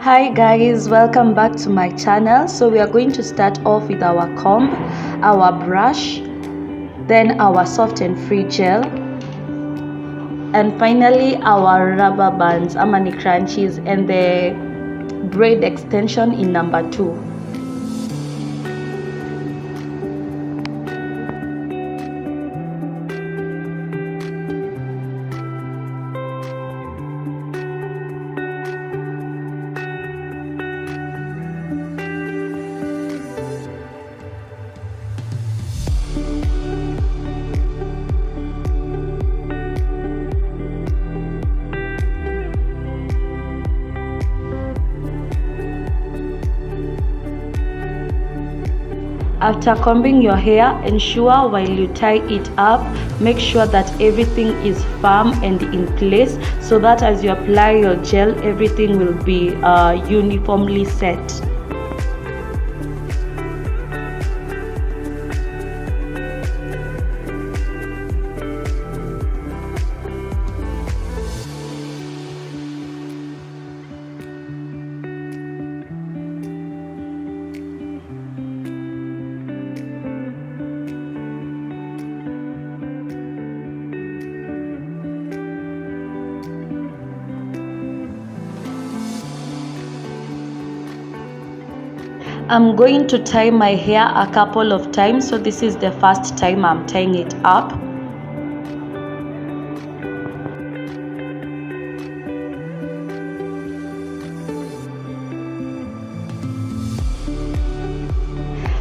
Hi guys, welcome back to my channel. So we are going to start off with our comb, our brush, then our Sofn'free gel, and finally our rubber bands, amani crunchies, and the braid extension in number 2. After combing your hair, ensure while you tie it up, make sure that everything is firm and in place so that as you apply your gel, everything will be uniformly set. I'm going to tie my hair a couple of times, so this is the first time I'm tying it up.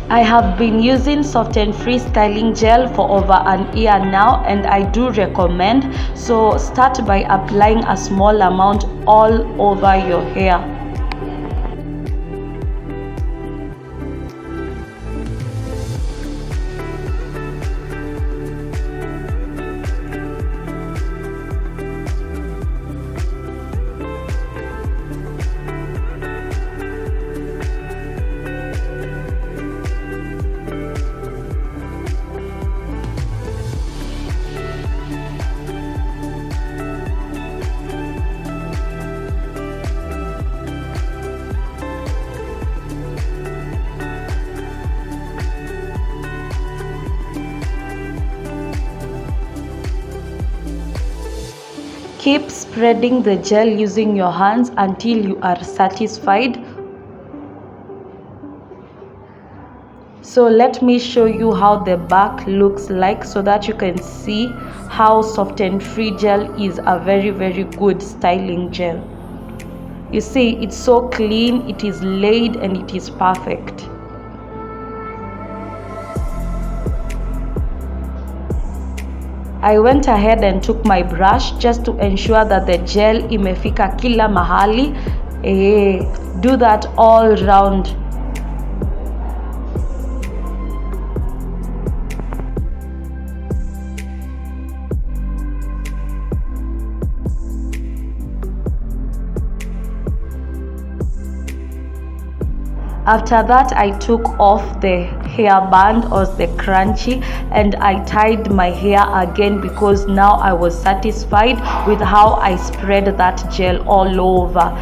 I have been using Sofn'free styling gel for over an year now, and I do recommend, so start by applying a small amount all over your hair. Keep spreading the gel using your hands until you are satisfied. So let me show you how the back looks like so that you can see how Sofn'free gel is a very good styling gel. You see, it's so clean, it is laid, and it is perfect. I went ahead and took my brush just to ensure that the gel imefika kila mahali. Do that all round. After that, I took off the hairband or the crunchie and I tied my hair again because now I was satisfied with how I spread that gel all over.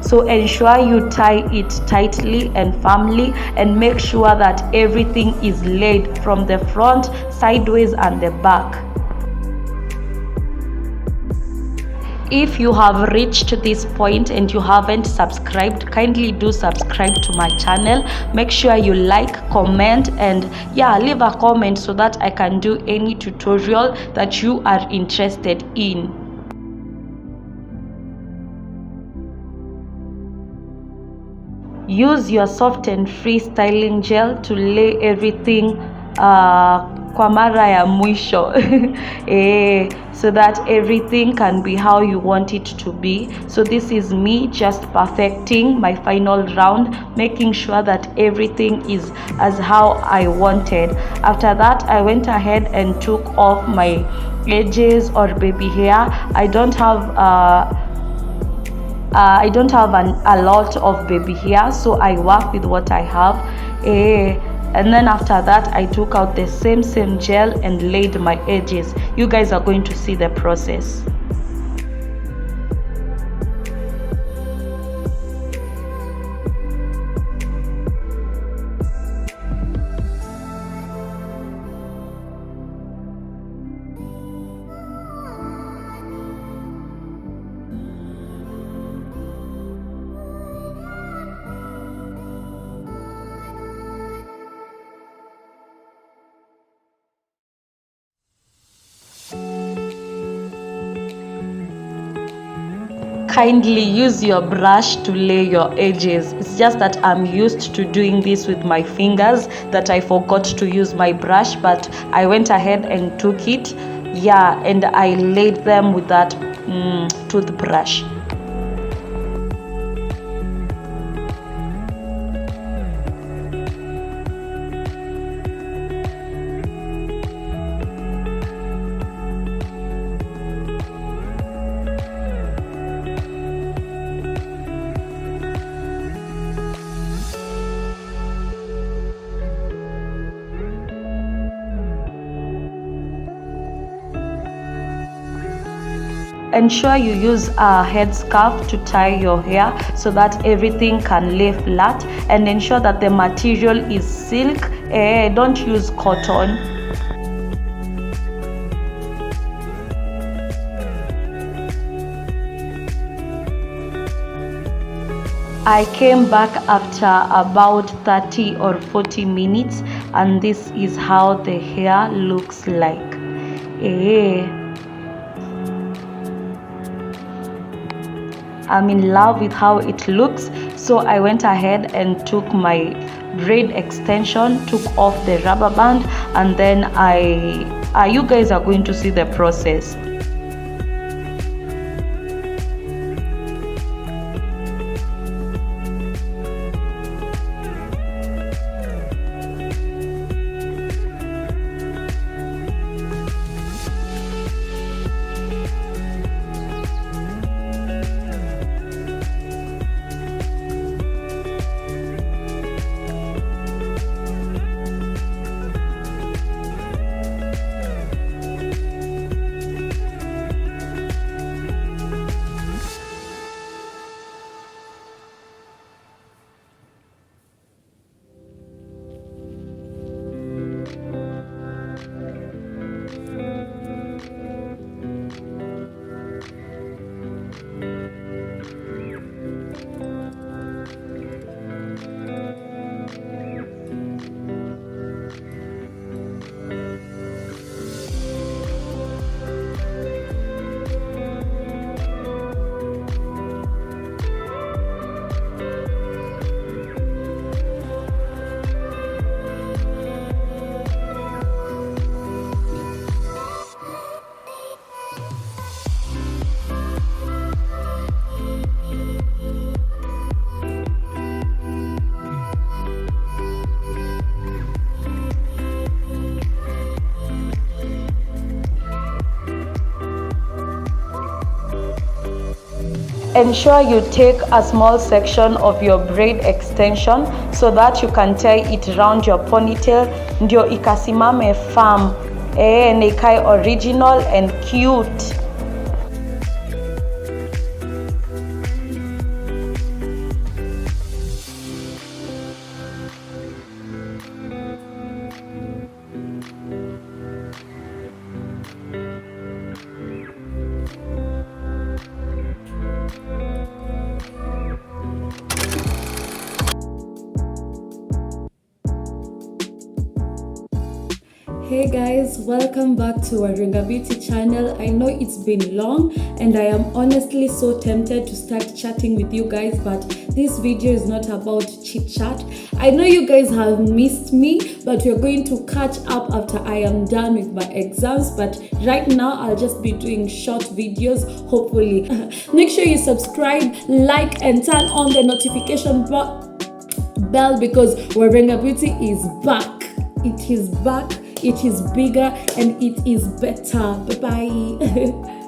So ensure you tie it tightly and firmly and make sure that everything is laid from the front, sideways, and the back. If you have reached this point and you haven't subscribed, kindly do subscribe to my channel. Make sure you like, comment, and leave a comment so that I can do any tutorial that you are interested in. Use your Sofn'free styling gel to lay everything kwa mara ya mwisho so that everything can be how you want it to be. So this is me just perfecting my final round, making sure that everything is as how I wanted. After that, I went ahead and took off my edges or baby hair. I don't have a lot of baby hair, so I work with what I have. And then after that, I took out the same gel and laid my edges. You guys are going to see the process. kindly use your brush to lay your edges. It's just that I'm used to doing this with my fingers that I forgot to use my brush, but I went ahead and took it, yeah, and I laid them with that toothbrush. Ensure you use a headscarf to tie your hair so that everything can lay flat, and ensure that the material is silk. Don't use cotton. I came back after about 30 or 40 minutes, and this is how the hair looks like. I'm in love with how it looks, so I went ahead and took my braid extension, took off the rubber band, and then you guys are going to see the process. Ensure you take a small section of your braid extension so that you can tie it around your ponytail, ndio ikasimame firm, na ikae original and cute. Hey guys, welcome back to our Ringa Beauty channel. I know it's been long and I am honestly so tempted to start chatting with you guys, but this video is not about chit chat. I know you guys have missed me, but we're going to catch up after I am done with my exams. But right now I'll just be doing short videos, hopefully. Make sure you subscribe, like, and turn on the notification bell because Warenga Beauty is back. It is back. It is bigger and it is better. Bye bye.